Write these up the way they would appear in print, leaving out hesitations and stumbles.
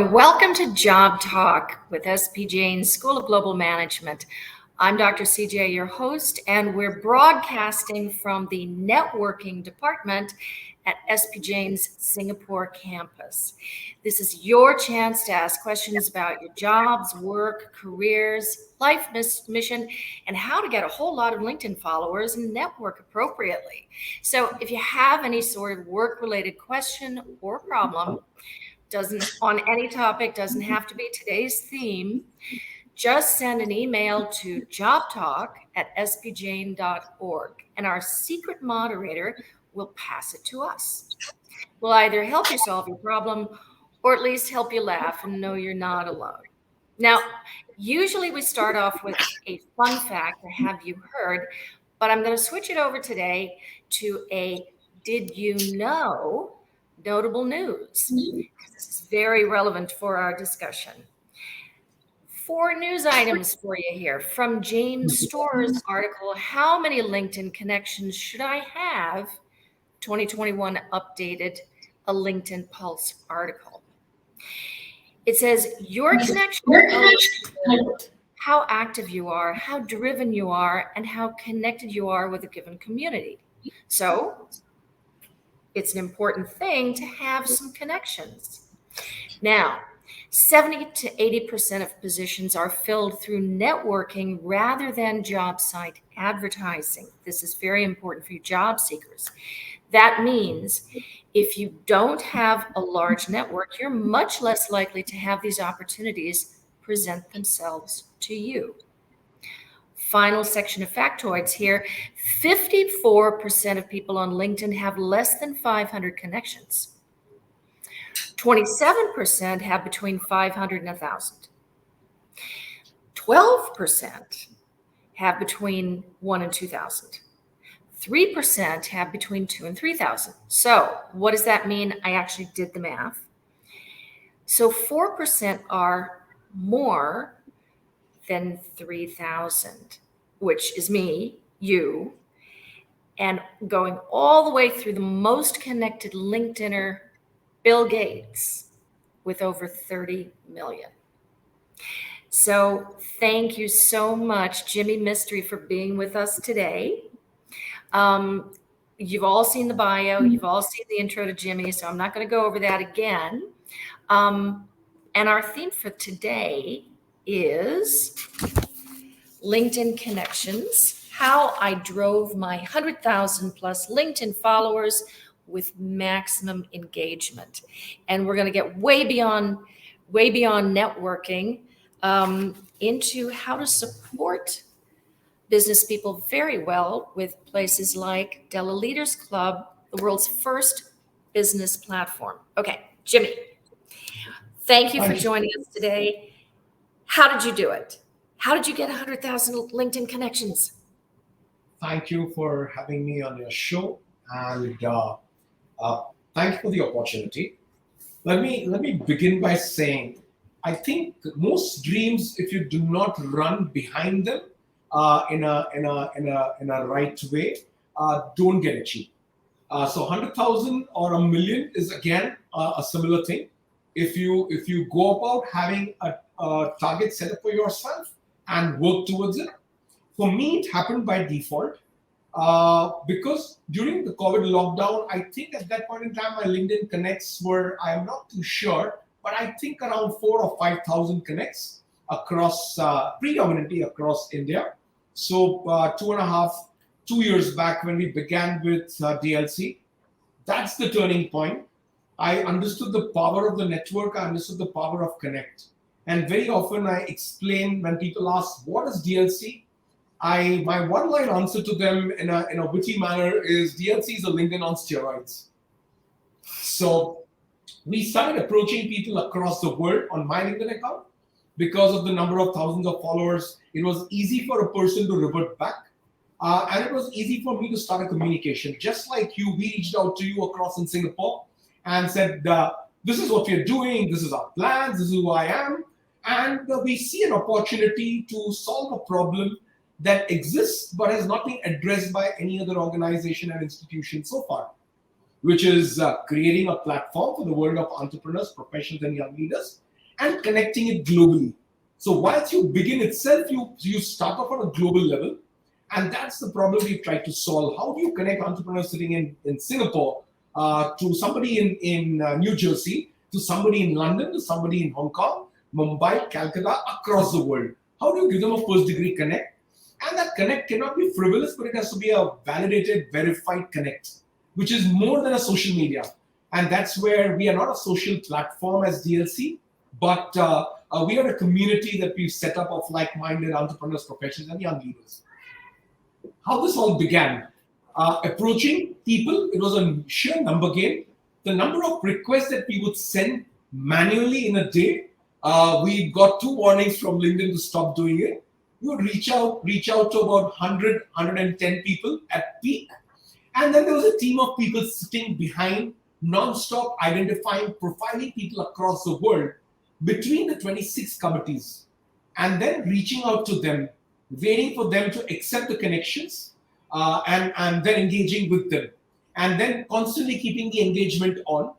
and welcome to Job Talk with SP Jane's School of Global Management. I'm Dr. CJ, your host, and we're broadcasting from the networking department at SP Jane's Singapore campus. This is your chance to ask questions about your jobs, work, careers, life mission, and how to get a whole lot of LinkedIn followers and network appropriately. So if you have any sort of work-related question or problem, on any topic, doesn't have to be today's theme, just send an email to jobtalk@spjane.org, and our secret moderator will pass it to us. We'll either help you solve your problem or at least help you laugh and know you're not alone. Now, usually we start off with a fun fact, or have you heard, but I'm going to switch it over today to a did you know notable news. This is very relevant for our discussion. 4 news items for you here from James Storr's article, How Many LinkedIn Connections Should I Have? 2021 updated, a LinkedIn Pulse article. It says, your connection shows how active you are, how driven you are, and how connected you are with a given community. So it's an important thing to have some connections. Now, 70 to 80% of positions are filled through networking rather than job site advertising. This is very important for you job seekers. That means if you don't have a large network, you're much less likely to have these opportunities present themselves to you. Final section of factoids here. 54% of people on LinkedIn have less than 500 connections. 27% have between 500 and 1,000. 12% have between 1 and 2,000. 3% have between 2 and 3,000. So what does that mean? I actually did the math. So 4% are more than 3,000, which is me, you, and going all the way through the most connected LinkedIner, Bill Gates, with over 30 million. So thank you so much, Jimmy Mistry, for being with us today. You've all seen the bio, you've all seen the intro to Jimmy, so I'm not going to go over that again. And our theme for today is LinkedIn connections, how I drove my 100,000 plus LinkedIn followers with maximum engagement. And we're going to get way beyond networking into how to support business people very well with places like Della Leaders Club, the world's first business platform. Okay, Jimmy, thank you for joining us today. How did you do it? How did you get 100,000 LinkedIn connections? Thank you for having me on your show, and thank you for the opportunity. Let me begin by saying, I think most dreams, if you do not run behind them in a right way, don't get achieved. So 100,000 or a million is again a similar thing. If you go about having a target set up for yourself and work towards it. For me, it happened by default because during the COVID lockdown, I think at that point in time, my LinkedIn connects were, I'm not too sure, but I think around 4,000 or 5,000 connects across, predominantly across India. So 2 years back when we began with DLC, that's the turning point. I understood the power of the network. I understood the power of connect. And very often I explain when people ask, what is DLC? My one-line answer to them in a witty manner is DLC is a LinkedIn on steroids. So we started approaching people across the world on my LinkedIn account. Because of the number of thousands of followers, it was easy for a person to revert back. And it was easy for me to start a communication. Just like you, we reached out to you across in Singapore and said, this is what we're doing, this is our plans, this is who I am. And we see an opportunity to solve a problem that exists but has not been addressed by any other organization and institution so far, which is creating a platform for the world of entrepreneurs, professionals, and young leaders and connecting it globally. So once you begin itself, you start off on a global level, and that's the problem we've tried to solve. How do you connect entrepreneurs sitting in Singapore to somebody in New Jersey, to somebody in London, to somebody in Hong Kong, Mumbai, Calcutta, across the world? How do you give them a first degree connect? And that connect cannot be frivolous, but it has to be a validated, verified connect, which is more than a social media. And that's where we are not a social platform as DLC, but we are a community that we've set up of like-minded entrepreneurs, professionals, and young leaders. How this all began, approaching people, it was a sheer number game. The number of requests that we would send manually in a day, we got 2 warnings from LinkedIn to stop doing it. We would reach out to about 100, 110 people at peak. And then there was a team of people sitting behind, non-stop identifying, profiling people across the world between the 26 committees, and then reaching out to them, waiting for them to accept the connections, and then engaging with them, and then constantly keeping the engagement on.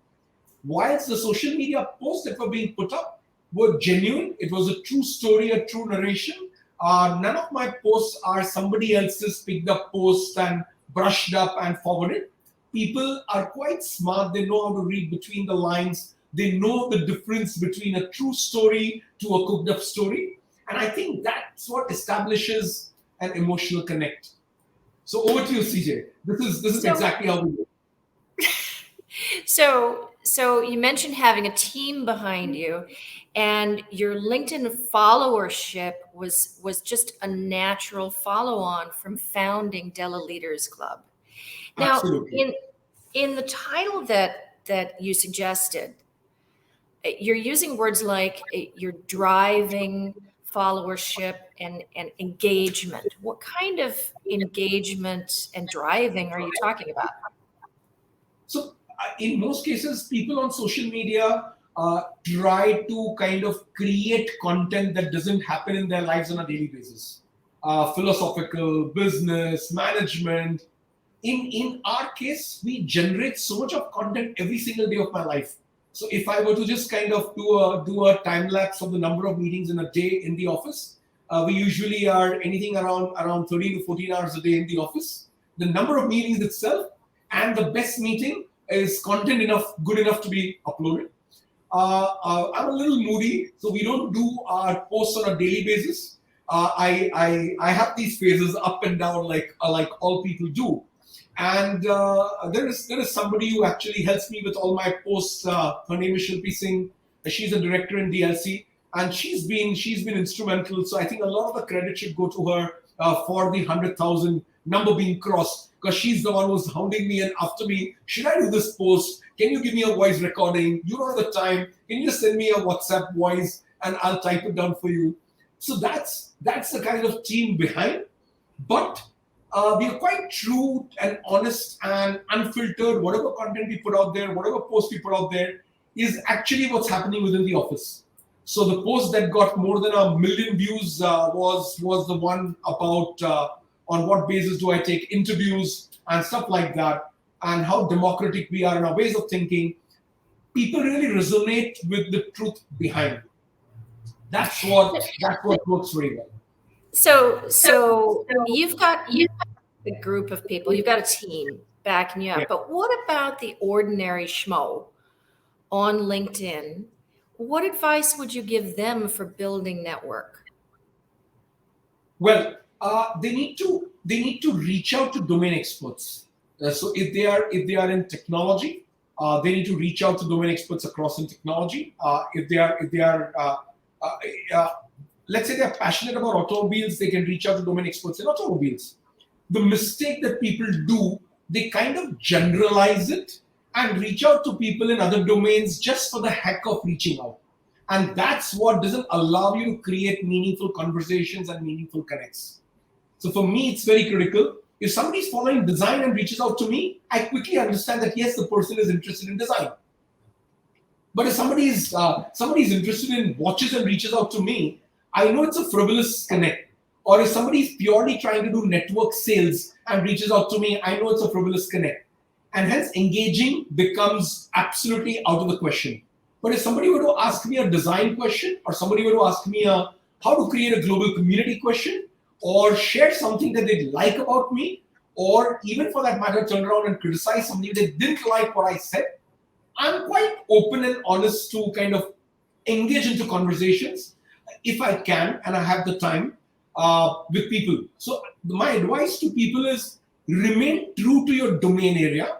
Whilst the social media posts that were being put up were genuine, it was a true story, a true narration. None of my posts are somebody else's picked up post and brushed up and forwarded. People are quite smart. They know how to read between the lines. They know the difference between a true story to a cooked up story. And I think that's what establishes an emotional connect. So over to you, CJ. This is exactly how we do. So you mentioned having a team behind you, and your LinkedIn followership was just a natural follow-on from founding Della Leaders Club. Now, Absolutely. in the title that you suggested, you're using words like you're driving followership and engagement. What kind of engagement and driving are you talking about? So, in most cases, people on social media try to kind of create content that doesn't happen in their lives on a daily basis. Philosophical, business, management. In our case, we generate so much of content every single day of my life. So if I were to just kind of do a time lapse of the number of meetings in a day in the office, we usually are anything around 13 to 14 hours a day in the office. The number of meetings itself and the best meeting is content good enough to be uploaded. I'm a little moody, so we don't do our posts on a daily basis. I have these phases up and down like all people do. And there is somebody who actually helps me with all my posts. Her name is Shilpi Singh. She's a director in DLC, and she's been instrumental. So I think a lot of the credit should go to her for the 100,000 number being crossed, because she's the one who's hounding me and after me. Should I do this post? Can you give me a voice recording? You don't have the time. Can you just send me a WhatsApp voice and I'll type it down for you? So that's the kind of team behind. But we are quite true and honest and unfiltered. Whatever content we put out there, whatever post we put out there is actually what's happening within the office. So the post that got more than 1 million views was the one about on what basis do I take interviews and stuff like that, and how democratic we are in our ways of thinking. People really resonate with the truth behind. That's what works very well. So you've got a group of people, you've got a team backing you up. Yeah. But what about the ordinary schmo on LinkedIn? What advice would you give them for building network? Well, they need to reach out to domain experts. So if they are in technology, they need to reach out to domain experts across in technology. If they are let's say they are passionate about automobiles, they can reach out to domain experts in automobiles. The mistake that people do, they kind of generalize it and reach out to people in other domains just for the heck of reaching out. And that's what doesn't allow you to create meaningful conversations and meaningful connects. So for me, it's very critical. If somebody's following design and reaches out to me, I quickly understand that yes, the person is interested in design. But if somebody's interested in watches and reaches out to me, I know it's a frivolous connect. Or if somebody's purely trying to do network sales and reaches out to me, I know it's a frivolous connect. And hence engaging becomes absolutely out of the question. But if somebody were to ask me a design question, or somebody were to ask me a how to create a global community question, or share something that they like about me, or even for that matter, turn around and criticize something they didn't like what I said, I'm quite open and honest to kind of engage into conversations if I can and I have the time with people. So my advice to people is remain true to your domain area.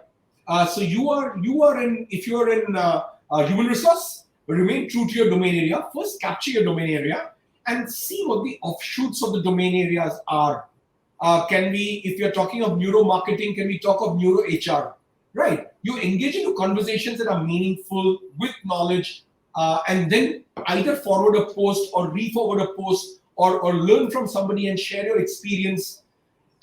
So you are in if you are in human resource, remain true to your domain area. First, capture your domain area and see what the offshoots of the domain areas are. Can we, if you're talking of neuro marketing, can we talk of neuro HR? Right. You engage into conversations that are meaningful with knowledge, and then either forward a post or re-forward a post, or learn from somebody and share your experience.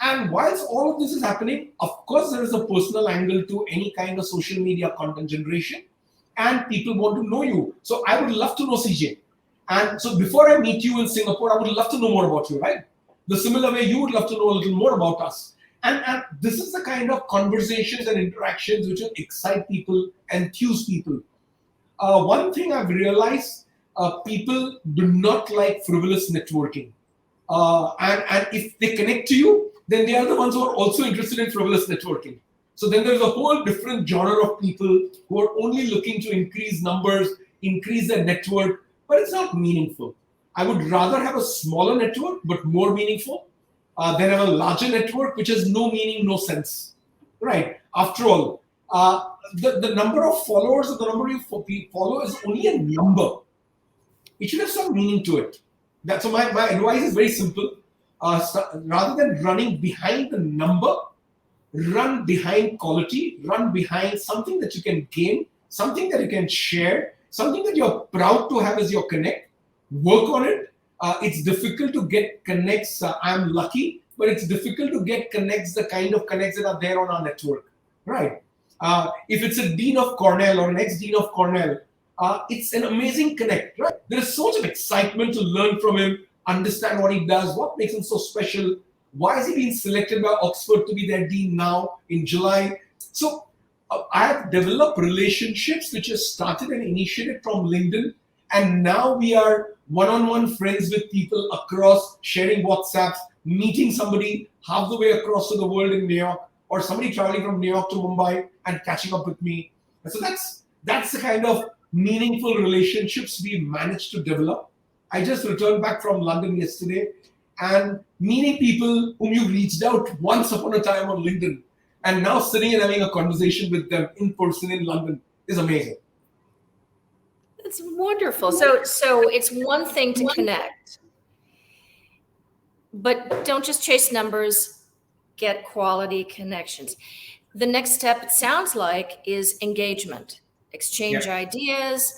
And whilst all of this is happening, of course, there is a personal angle to any kind of social media content generation, and people want to know you. So I would love to know CJ. And so before I meet you in Singapore, I would love to know more about you, right? The similar way you would love to know a little more about us. And this is the kind of conversations and interactions which will excite people, enthuse people. One thing I've realized, people do not like frivolous networking. And if they connect to you, then they are the ones who are also interested in frivolous networking. So then there's a whole different genre of people who are only looking to increase numbers, increase their network, but it's not meaningful. I would rather have a smaller network but more meaningful than have a larger network which has no meaning, no sense. Right? After all, the number of followers or the number you follow is only a number. It should have some meaning to it. That's so my advice is very simple. Rather than running behind the number, run behind quality, run behind something that you can gain, something that you can share, something that you're proud to have as your connect. Work on it. It's difficult to get connects. I'm lucky, but it's difficult to get connects, the kind of connects that are there on our network, right? If it's a dean of Cornell or an ex-dean of Cornell, it's an amazing connect, right? There is so much of excitement to learn from him, understand what he does, what makes him so special. Why is he being selected by Oxford to be their dean now in July? So I have developed relationships which have started and initiated from LinkedIn, and now we are one-on-one friends with people across, sharing WhatsApps, meeting somebody half the way across to the world in New York, or somebody traveling from New York to Mumbai and catching up with me. And so that's the kind of meaningful relationships we managed to develop. I just returned back from London yesterday, and meeting people whom you reached out once upon a time on LinkedIn, and now sitting and having a conversation with them in person in London is amazing. It's wonderful. So it's one thing to connect, but don't just chase numbers, get quality connections. The next step, it sounds like, is engagement. Exchange Yeah. ideas,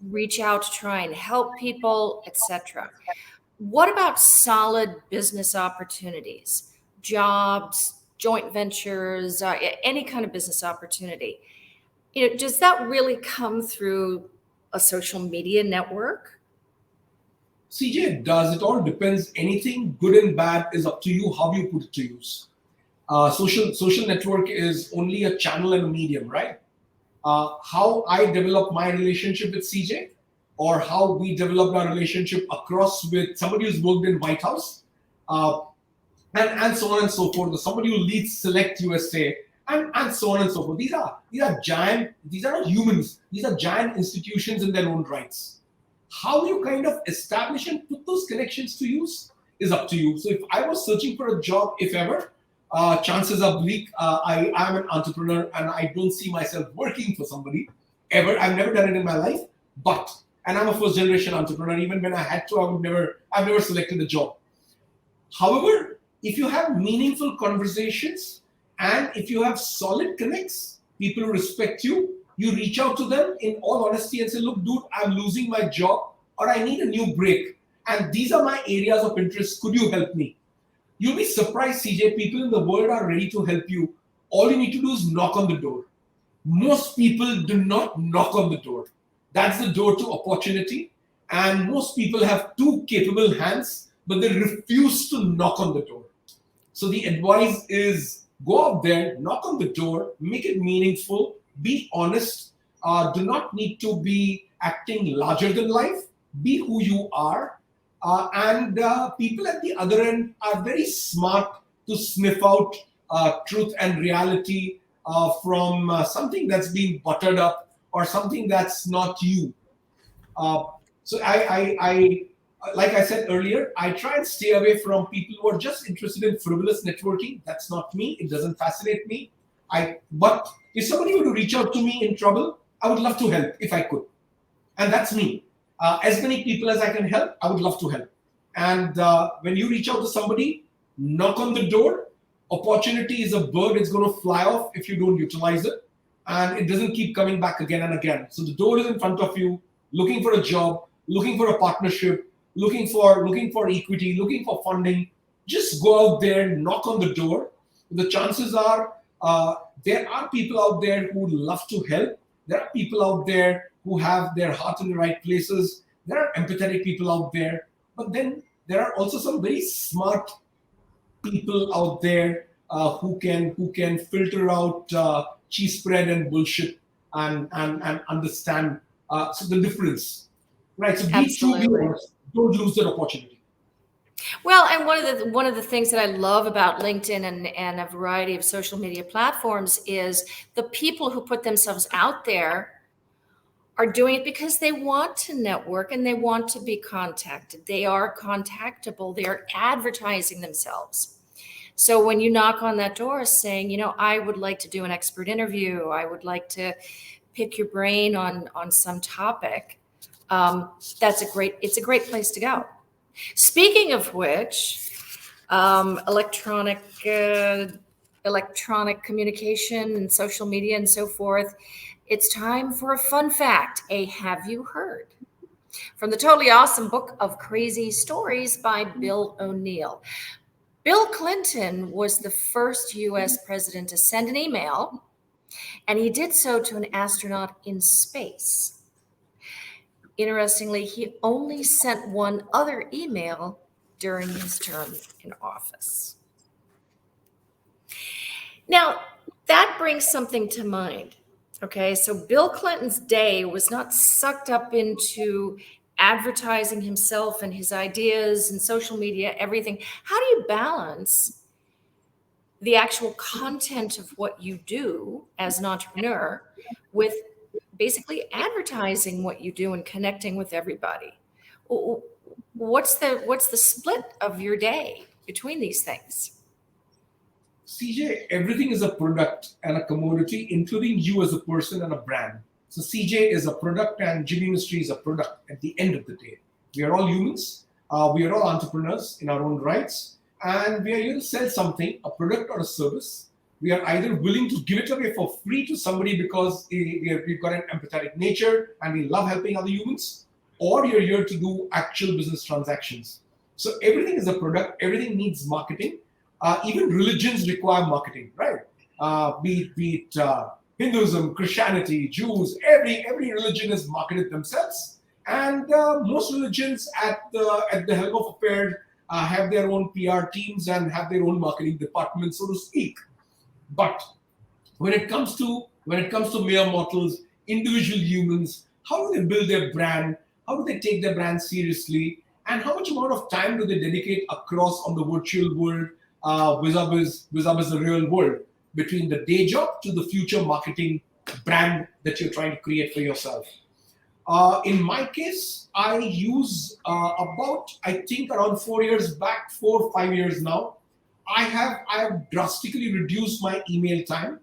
reach out to try and help people, etc. What about solid business opportunities, jobs, joint ventures, any kind of business opportunity? Does that really come through a social media network? CJ, it does. It all depends. Anything good and bad is up to you how you put it to use. Social network is only a channel and a medium, right? How I develop my relationship with CJ, or how we developed our relationship across with somebody who's worked in White House, uh, and so on and so forth. Or somebody who leads Select USA, and so on and so forth. These are giant. These are not humans. These are giant institutions in their own rights. How you kind of establish and put those connections to use is up to you. So if I was searching for a job, if ever, chances are bleak. I am an entrepreneur and I don't see myself working for somebody ever. I've never done it in my life, and I'm a first generation entrepreneur. Even when I had to, I've never selected a job. However, if you have meaningful conversations and if you have solid connects, people who respect you, you reach out to them in all honesty and say, look, dude, I'm losing my job or I need a new break. And these are my areas of interest. Could you help me? You'll be surprised, CJ. People in the world are ready to help you. All you need to do is knock on the door. Most people do not knock on the door. That's the door to opportunity. And most people have two capable hands, but they refuse to knock on the door. So the advice is go out there, knock on the door, make it meaningful, be honest. Do not need to be acting larger than life, be who you are. And people at the other end are very smart to sniff out truth and reality from something that's been buttered up or something that's not you. Uh, so like I said earlier, I try and stay away from people who are just interested in frivolous networking. That's not me. It doesn't fascinate me. But if somebody were to reach out to me in trouble, I would love to help if I could, and that's me. As many people as I can help, I would love to help. And when you reach out to somebody, knock on the door. Opportunity is a bird; it's going to fly off if you don't utilize it, and it doesn't keep coming back again and again. So the door is in front of you, looking for a job, looking for a partnership, looking for equity, looking for funding. Just go out there, knock on the door. The chances are there are people out there who love to help. There are people out there who have their heart in the right places. There are empathetic people out there, but then there are also some very smart people out there who can filter out cheese spread and bullshit and understand so the difference, right? So be true, be Absolutely. honest. Don't lose that opportunity. Well, and one of the things that I love about LinkedIn and a variety of social media platforms is the people who put themselves out there are doing it because they want to network and they want to be contacted. They are contactable. They are advertising themselves. So when you knock on that door saying, I would like to do an expert interview, I would like to pick your brain on some topic, it's a great place to go. Speaking of which, electronic electronic communication and social media and so forth, it's time for a fun fact. Have you heard? From the totally awesome book of crazy stories by Bill O'Neill. Bill Clinton was the first US president to send an email, and he did so to an astronaut in space. Interestingly, he only sent one other email during his term in office. Now, that brings something to mind. Okay, so Bill Clinton's day was not sucked up into advertising himself and his ideas and social media, everything. How do you balance the actual content of what you do as an entrepreneur with basically advertising what you do and connecting with everybody? What's the split of your day between these things? CJ, everything is a product and a commodity, including you as a person and a brand. So CJ is a product and Jimmy Mistry is a product at the end of the day. We are all humans. We are all entrepreneurs in our own rights. And we are here to sell something, a product or a service. We are either willing to give it away for free to somebody because we've got an empathetic nature and we love helping other humans, or you're here to do actual business transactions. So everything is a product. Everything needs marketing. Even religions require marketing, right? Be it Hinduism, Christianity, Jews, every religion is marketed themselves, and most religions at the helm of affairs have their own PR teams and have their own marketing departments, so to speak. But when it comes to mere mortals, individual humans, how do they build their brand? How do they take their brand seriously? And how much amount of time do they dedicate across on the virtual world vis-a-vis the real world, between the day job to the future marketing brand that you're trying to create for yourself? In my case, I use I think around 4 years back, 4 or 5 years now, I have drastically reduced my email time.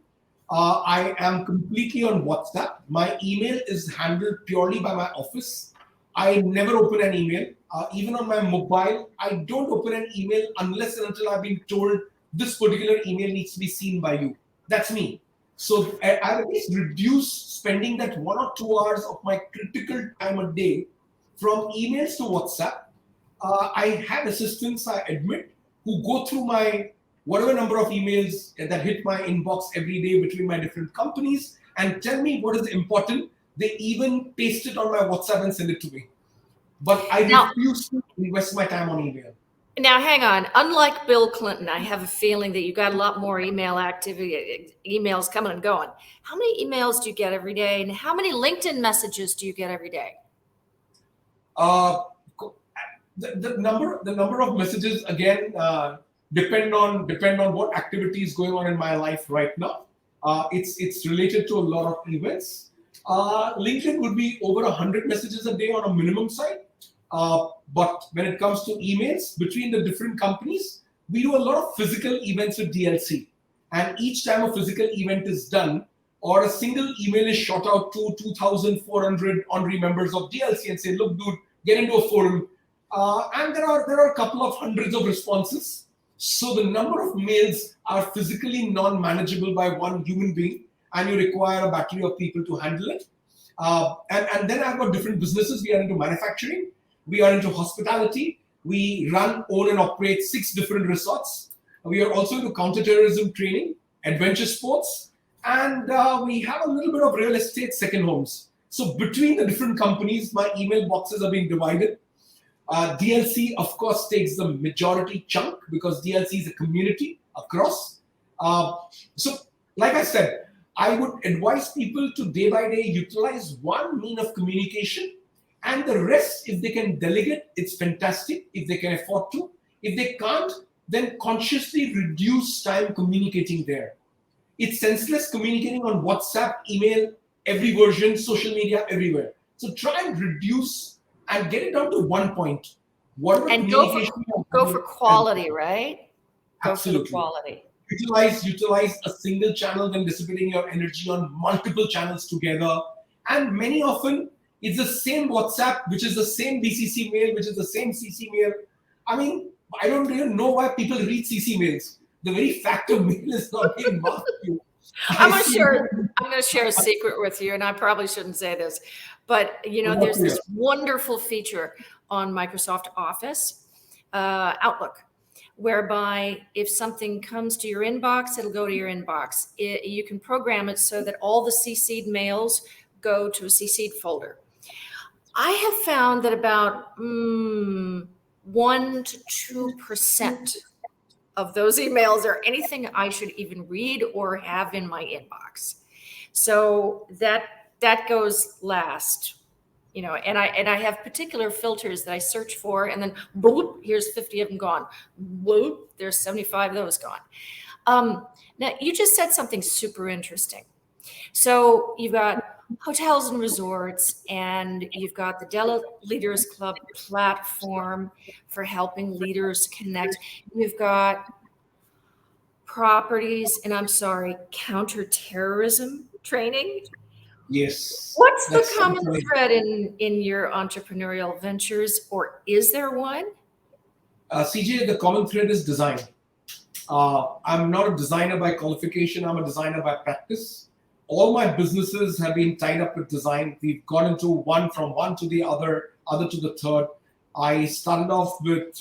I am completely on WhatsApp. My email is handled purely by my office. I never open an email. Even on my mobile, I don't open an email unless and until I've been told this particular email needs to be seen by you. That's me. So I at least reduce spending that 1 or 2 hours of my critical time a day from emails to WhatsApp. I have assistants, I admit, who go through my whatever number of emails that hit my inbox every day between my different companies and tell me what is important. They even paste it on my WhatsApp and send it to me. But I Now, refuse to invest my time on email. Now, hang on. Unlike Bill Clinton, I have a feeling that you got a lot more email activity, emails coming and going. How many emails do you get every day, and how many LinkedIn messages do you get every day? Uh, the number of messages again depend on what activity is going on in my life right now. It's related to a lot of events. LinkedIn would be over 100 messages a day on a minimum side. But when it comes to emails between the different companies, we do a lot of physical events with DLC. And each time a physical event is done, or a single email is shot out to 2,400 honorary members of DLC and say, look, dude, get into a forum. And there are a couple of hundreds of responses. So the number of mails are physically non-manageable by one human being, and you require a battery of people to handle it. And then I've got different businesses. We are into manufacturing. We are into hospitality. We run, own, and operate 6 different resorts. We are also into counter-terrorism training, adventure sports, and we have a little bit of real estate second homes. So between the different companies, my email boxes are being divided. DLC, of course, takes the majority chunk because DLC is a community across. So, like I said, I would advise people to day by day utilize one mean of communication, and the rest, if they can delegate, it's fantastic. If they can afford to, if they can't, then consciously reduce time communicating there. It's senseless communicating on WhatsApp, email, every version, social media, everywhere. So try and reduce and get it down to one point. Whatever And communication go for quality, right? Go for the absolutely. quality. Utilize a single channel than dissipating your energy on multiple channels together. And many often it's the same WhatsApp, which is the same BCC mail, which is the same CC mail. I mean, I don't even know why people read CC mails. The very fact of mail is not being marked to you. I'm I gonna see. share. I'm gonna share a secret with you, and I probably shouldn't say this, but there's this wonderful feature on Microsoft Office, Outlook, whereby if something comes to your inbox, it'll go to your inbox. You can program it so that all the CC'd mails go to a CC'd folder. I have found that about 1 to 2% of those emails are anything I should even read or have in my inbox. So that goes last. And I have particular filters that I search for, and then boop, here's 50 of them gone. Boop, there's 75 of those gone. Now you just said something super interesting. So you've got hotels and resorts, and you've got the Della Leaders Club platform for helping leaders connect. You've got properties, and I'm sorry, counter-terrorism training. Yes, What's the that's common something. thread in your entrepreneurial ventures, or is there one? CJ, the common thread is design. I'm not a designer by qualification. I'm a designer by practice. All my businesses have been tied up with design. We've gone into one from one to the other to the third. I started off with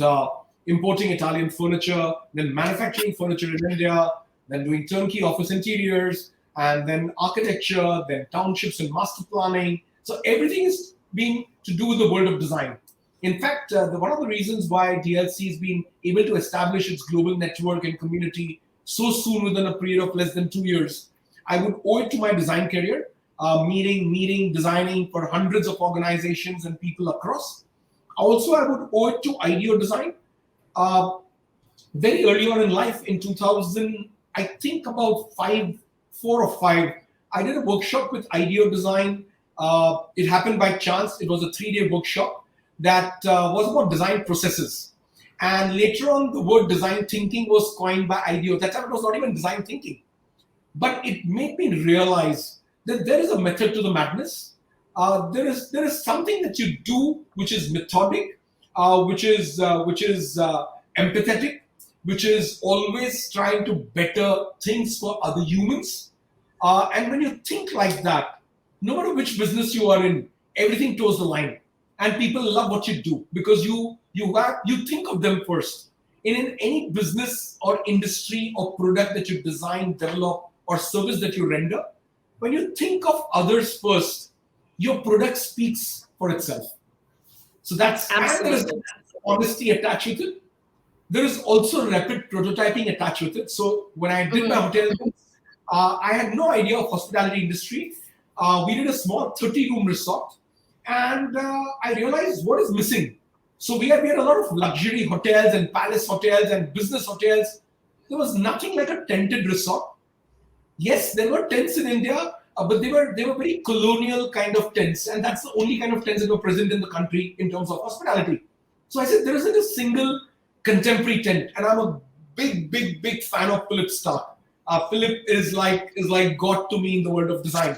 importing Italian furniture, then manufacturing furniture in India, then doing turnkey office interiors, and then architecture, then townships and master planning. So everything is being to do with the world of design. In fact, one of the reasons why DLC has been able to establish its global network and community so soon within a period of less than 2 years, I would owe it to my design career, meeting, designing for hundreds of organizations and people across. Also, I would owe it to IDEO design. Uh, Very early on in life, in 2000, I think about 4 or 5, I did a workshop with IDEO design. It happened by chance. It was a 3-day workshop that was about design processes. And later on, the word design thinking was coined by IDEO. That time it was not even design thinking. But it made me realize that there is a method to the madness. There is something that you do which is methodic, which is empathetic, which is always trying to better things for other humans. And when you think like that, no matter which business you are in, everything toes the line, and people love what you do because you think of them first. In any business or industry or product that you design, develop, or service that you render, when you think of others first, your product speaks for itself. So that's and there is Absolutely. honesty attached with it. There is also rapid prototyping attached with it. So when I did my hotel, I had no idea of hospitality industry. We did a small 30-room resort, and I realized what is missing. So we had a lot of luxury hotels and palace hotels and business hotels. There was nothing like a tented resort. Yes, there were tents in India, but they were very colonial kind of tents, and that's the only kind of tents that were present in the country in terms of hospitality. So I said there isn't a single contemporary tent, and I'm a big fan of Philip Stark. Philip is like God to me in the world of design.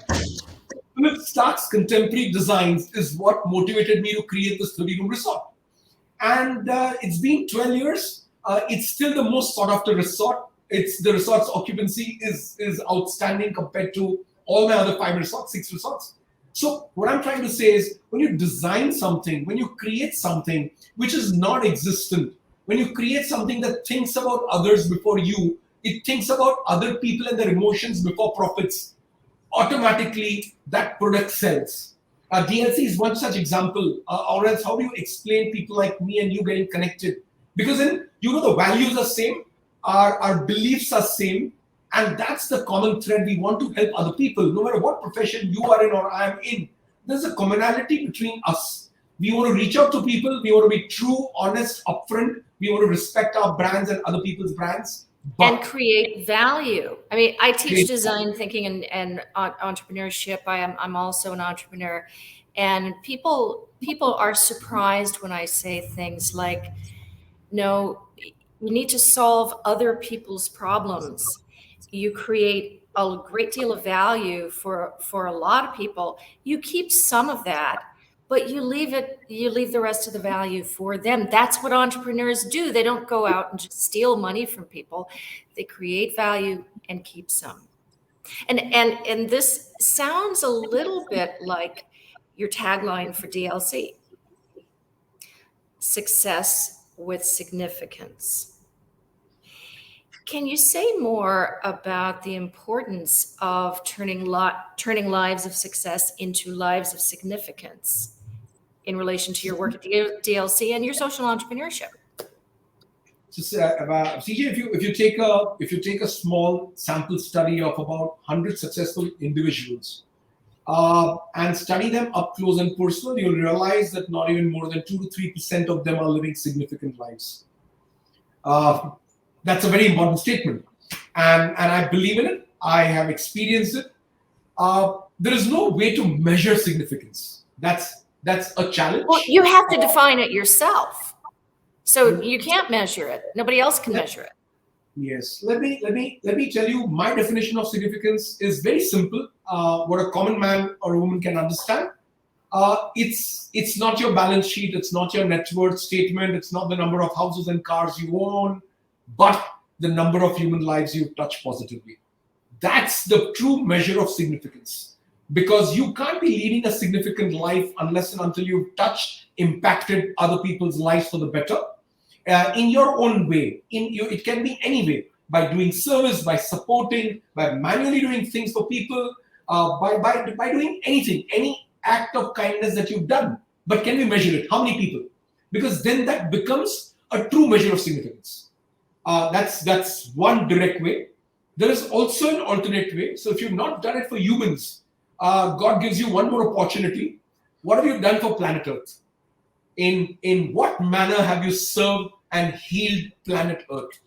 Philip Stark's contemporary designs is what motivated me to create this 30-room resort. And it's been 12 years. It's still the most sought after resort. It's the resort's occupancy is outstanding compared to all my other 5 resorts, 6 resorts. So what I'm trying to say is, when you design something, when you create something which is not existent, when you create something that thinks about others before you, it thinks about other people and their emotions before profits, automatically that product sells. DLC is one such example. Or else, how do you explain people like me and you getting connected? Because then, the values are same, our beliefs are same, and that's the common thread. We want to help other people, no matter what profession you are in or I am in. There's a commonality between us. We want to reach out to people. We want to be true, honest, upfront. We want to respect our brands and other people's brands. And But create value. I mean, I teach design thinking and entrepreneurship. I'm also an entrepreneur, and people are surprised when I say things like, "No, you need to solve other people's problems. You create a great deal of value for a lot of people. You keep some of that, but you leave the rest of the value for them." That's what entrepreneurs do. They don't go out and just steal money from people. They create value and keep some. And this sounds a little bit like your tagline for DLC: success with significance. Can you say more about the importance of turning lives of success into lives of significance in relation to your work at DLC and your social entrepreneurship? just about CJ, if you take a small sample study of about 100 successful individuals, and study them up close and personal, you'll realize that not even more than 2 to 3% of them are living significant lives. Uh, that's a very important statement, and I believe in it. I have experienced it. There is no way to measure significance. That's a Well, challenge. you have to define it yourself. So you can't measure it. Nobody else can measure it. Yes, let me tell you, my definition of significance is very simple. What a common man or a woman can understand. It's not your balance sheet. It's not your net worth statement. It's not the number of houses and cars you own, but the number of human lives you touch positively. That's the true measure of significance. Because you can't be leading a significant life unless and until you've touched, impacted other people's lives for the better, in your own way. It can be any way, by doing service, by supporting, by manually doing things for people, by doing anything, any act of kindness that you've done. But can we measure it? How many people? Because then that becomes a true measure of significance. That's one direct way. There is also an alternate way. So if you've not done it for humans, God gives you one more opportunity. What have you done for planet Earth? In what manner have you served and healed planet Earth?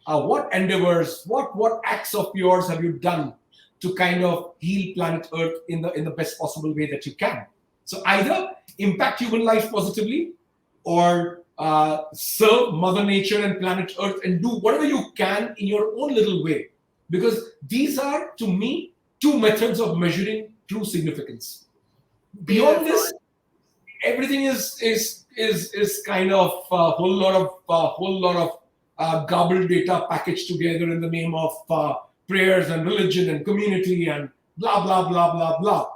What endeavors, what acts of yours have you done to kind of heal planet Earth in the best possible way that you can? So either impact human life positively, or serve Mother Nature and planet Earth and do whatever you can in your own little way. Because these are, to me, two methods of measuring true significance. Beyond Beautiful. this, everything is kind of a whole lot of garbled data packaged together in the name of prayers and religion and community and blah blah blah blah blah.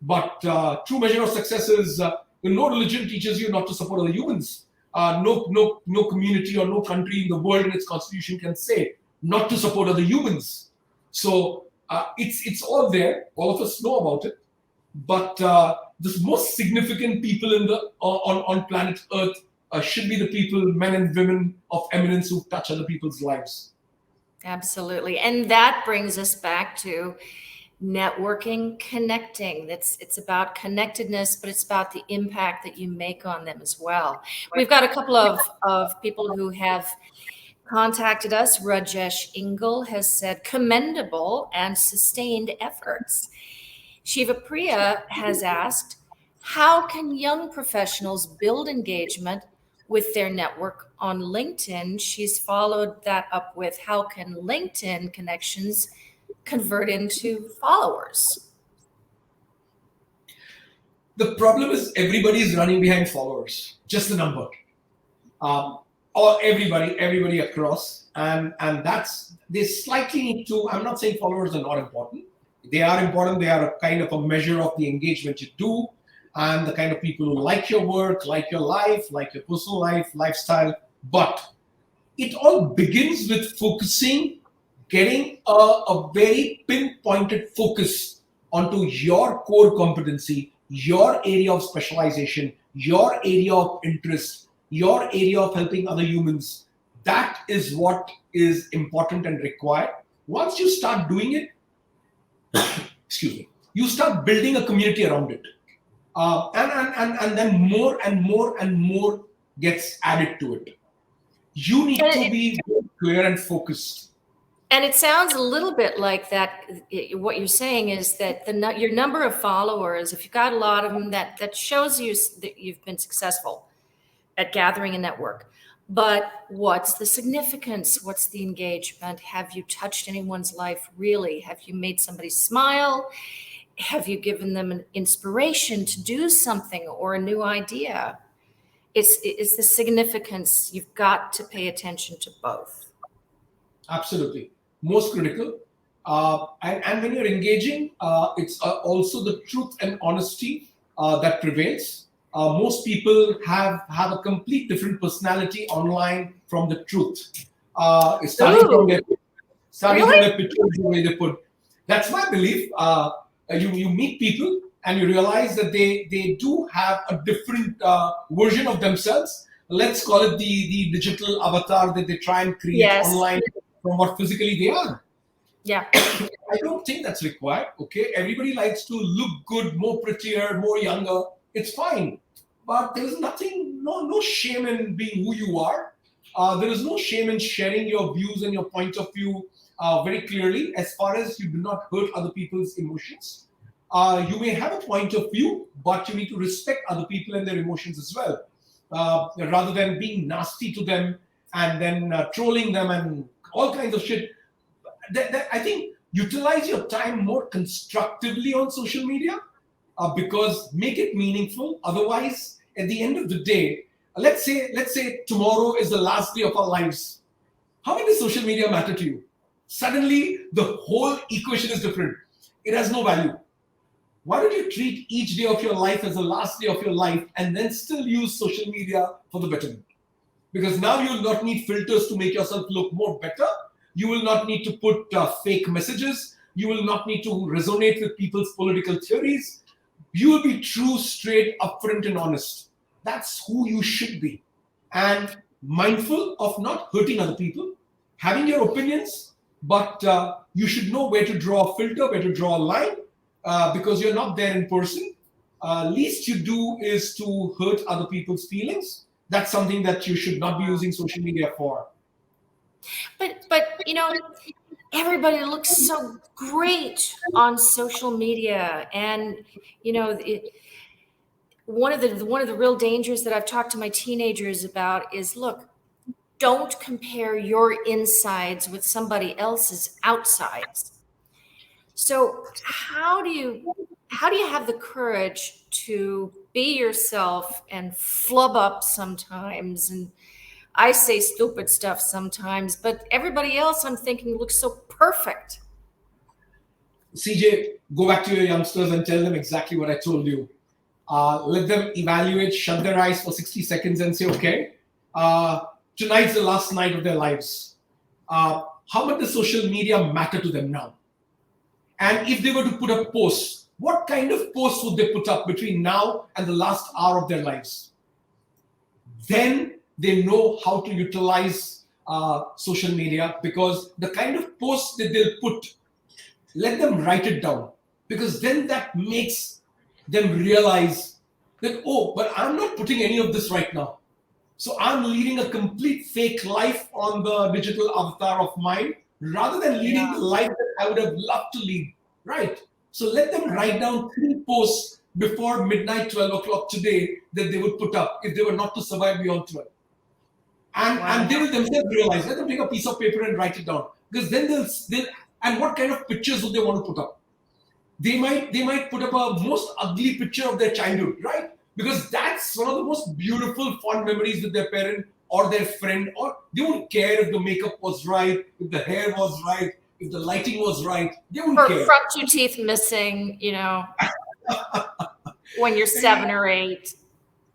But true measure of success is, no religion teaches you not to support other humans. No community or no country in the world in its constitution can say not to support other humans. So it's all there. All of us know about it. But the most significant people on planet Earth should be the people, men and women of eminence who touch other people's lives. Absolutely. And that brings us back to networking, connecting. It's about connectedness, but it's about the impact that you make on them as well. We've got a couple of people who have contacted us. Rajesh Ingle has said commendable and sustained efforts. Shiva Priya has asked, how can young professionals build engagement with their network on LinkedIn? She's followed that up with, how can LinkedIn connections convert into followers? The problem is everybody is running behind followers, just the number. Or everybody across, and that's they slightly need to. I'm not saying followers are not important. They are important. They are a kind of a measure of the engagement you do, and the kind of people who like your work, like your life, like your personal life, lifestyle. But it all begins with focusing, getting a very pinpointed focus onto your core competency, your area of specialization, your area of interest, your area of helping other humans. That is what is important and required. Once you start doing it, excuse me, you start building a community around it. And then more and more and more gets added to it. You need to be clear and focused. And it sounds a little bit like that. What you're saying is that your number of followers, if you've got a lot of them, that shows you that you've been successful at gathering a network. But what's the significance? What's the engagement? Have you touched anyone's life really? Have you made somebody smile? Have you given them an inspiration to do something or a new idea? It's the significance. You've got to pay attention to both. Absolutely. Most critical. And when you're engaging, it's also the truth and honesty that prevails. Most people have a complete different personality online from the truth. Starting from their pictures, the way they put. That's my belief. You meet people and you realize that they do have a different version of themselves. Let's call it the digital avatar that they try and create online from what physically they are. Yeah. I don't think that's required. Okay. Everybody likes to look good, more prettier, more younger. It's fine. But there is no shame in being who you are. There is no shame in sharing your views and your point of view very clearly, as far as you do not hurt other people's emotions. You may have a point of view, but you need to respect other people and their emotions as well. Rather than being nasty to them and then trolling them and all kinds of shit. I think utilize your time more constructively on social media because make it meaningful. Otherwise, at the end of the day, let's say tomorrow is the last day of our lives. How many does social media matter to you? Suddenly, the whole equation is different. It has no value. Why don't you treat each day of your life as the last day of your life and then still use social media for the betterment? Because now you will not need filters to make yourself look more better. You will not need to put fake messages. You will not need to resonate with people's political theories. You will be true, straight, upfront, and honest. That's who you should be. And mindful of not hurting other people, having your opinions, but you should know where to draw a filter, where to draw a line, because you're not there in person. Least you do is to hurt other people's feelings. That's something that you should not be using social media for. But everybody looks so great on social media, and one of the real dangers that I've talked to my teenagers about is, look, don't compare your insides with somebody else's outsides. So how do you have the courage to be yourself and flub up sometimes? And I say stupid stuff sometimes, but everybody else I'm thinking looks so perfect. CJ, go back to your youngsters and tell them exactly what I told you. Let them evaluate, shut their eyes for 60 seconds and say, okay, tonight's the last night of their lives. How much does social media matter to them now? And if they were to put up posts, what kind of posts would they put up between now and the last hour of their lives? then they know how to utilize social media, because the kind of posts that they'll put, let them write it down, because then that makes them realize that, oh, but I'm not putting any of this right now. So I'm leading a complete fake life on the digital avatar of mine, rather than leading the Yeah. life that I would have loved to lead. Right. So let them write down 3 posts before midnight, 12 o'clock today, that they would put up if they were not to survive beyond 12. And they Wow. will themselves realize, let them take a piece of paper and write it down. Because then they'll and what kind of pictures would they want to put up? They might put up a most ugly picture of their childhood, right? Because that's one of the most beautiful fond memories with their parent or their friend, or they won't care if the makeup was right, if the hair was right, if the lighting was right. They won't For care. front two teeth missing, when you're 7 or 8,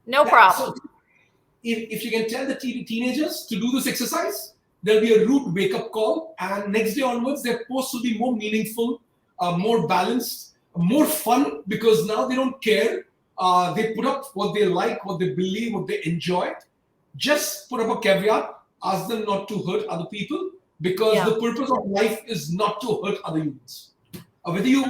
no problem. So if you can tell the teenagers to do this exercise, there'll be a rude wake up call, and next day onwards, their posts will be more meaningful, more balanced, more fun, because now they don't care. They put up what they like, what they believe, what they enjoy. Just put up a caveat, ask them not to hurt other people, because Yeah. the purpose of life is not to hurt other humans. Whether you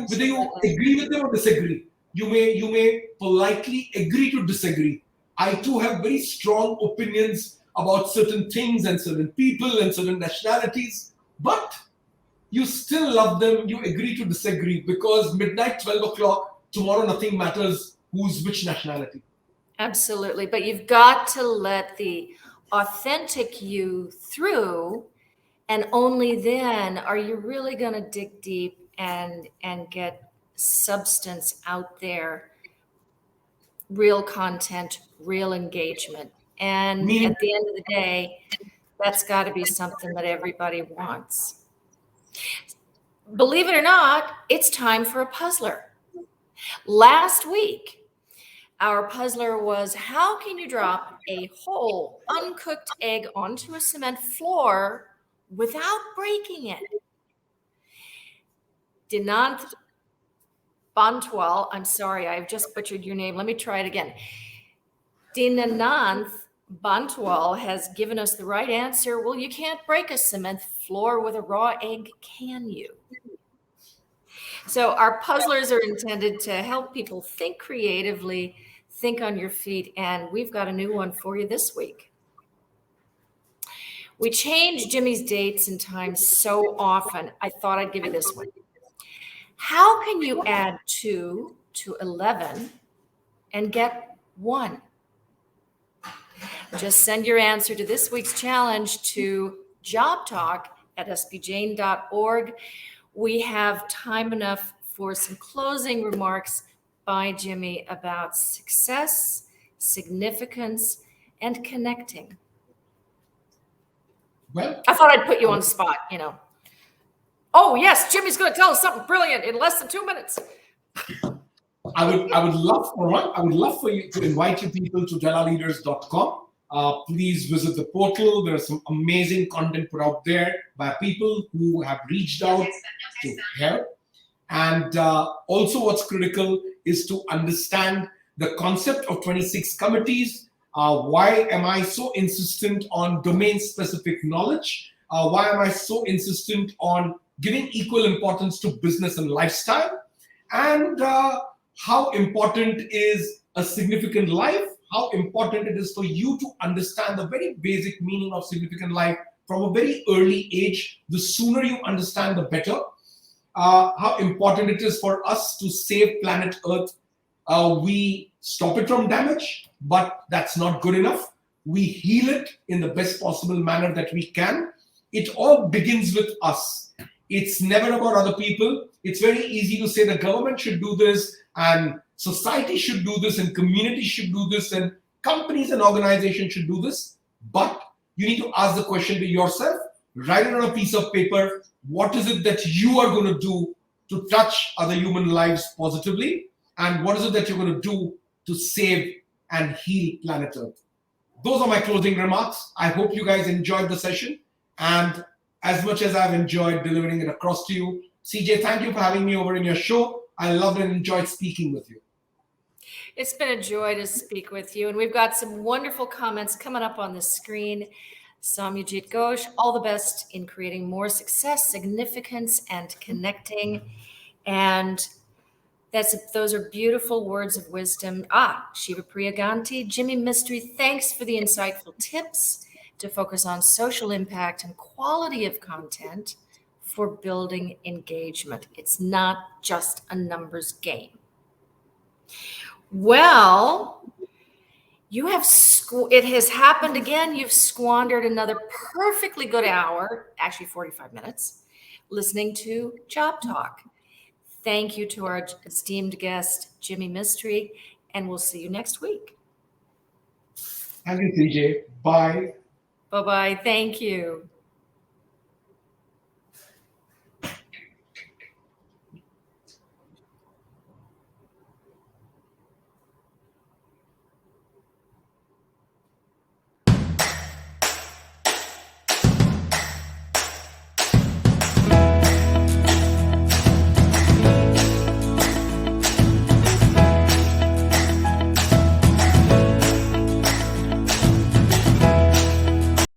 agree with them or disagree, you may politely agree to disagree. I too have very strong opinions about certain things and certain people and certain nationalities, but you still love them. You agree to disagree, because midnight, 12 o'clock tomorrow, nothing matters who's which nationality. Absolutely. But you've got to let the authentic you through, and only then are you really going to dig deep and get substance out there, real content, real engagement. And Meaning, at the end of the day, that's got to be something that everybody wants. Believe it or not, it's time for a puzzler. Last week, our puzzler was, how can you drop a whole uncooked egg onto a cement floor without breaking it? Dinant Bantwal, I'm sorry, I've just butchered your name. Let me try it again. Dinananth Bantwal has given us the right answer. Well, you can't break a cement floor with a raw egg, can you? So our puzzlers are intended to help people think creatively, think on your feet, and we've got a new one for you this week. We change Jimmy's dates and times so often, I thought I'd give you this one. How can you add 2 to 11 and get 1? Just send your answer to this week's challenge to JobTalk@sbjane.org. We have time enough for some closing remarks by Jimmy about success, significance, and connecting. well, I thought I'd put you on the spot, Oh, yes, Jimmy's going to tell us something brilliant in less than 2 minutes. I would love for one. I would love for you to invite you people to dellaleaders.com. Please visit the portal. There's some amazing content put out there by people who have reached out to help. And also, what's critical is to understand the concept of 26 committees. Why am I so insistent on domain-specific knowledge? Why am I so insistent on giving equal importance to business and lifestyle? And how important is a significant life? How important it is for you to understand the very basic meaning of significant life from a very early age. The sooner you understand, the better. How important it is for us to save planet Earth. We stop it from damage, but that's not good enough. We heal it in the best possible manner that we can. It all begins with us. It's never about other people. It's very easy to say the government should do this, and society should do this, and community should do this, and companies and organizations should do this. But you need to ask the question to yourself, write it on a piece of paper. What is it that you are going to do to touch other human lives positively? And what is it that you're going to do to save and heal planet Earth? Those are my closing remarks. I hope you guys enjoyed the session. And as much as I've enjoyed delivering it across to you, CJ, thank you for having me over in your show. I loved and enjoyed speaking with you. It's been a joy to speak with you. And we've got some wonderful comments coming up on the screen. Samyajit Ghosh, all the best in creating more success, significance, and connecting. And those are beautiful words of wisdom. Shiva Priyaganti, Jimmy Mistry, thanks for the insightful tips to focus on social impact and quality of content for building engagement. It's not just a numbers game. Well, it has happened again. You've squandered another perfectly good hour, actually 45 minutes, listening to Job Talk. Thank you to our esteemed guest, Jimmy Mistry, and we'll see you next week. Thank you, CJ. Bye. Bye-bye. Thank you.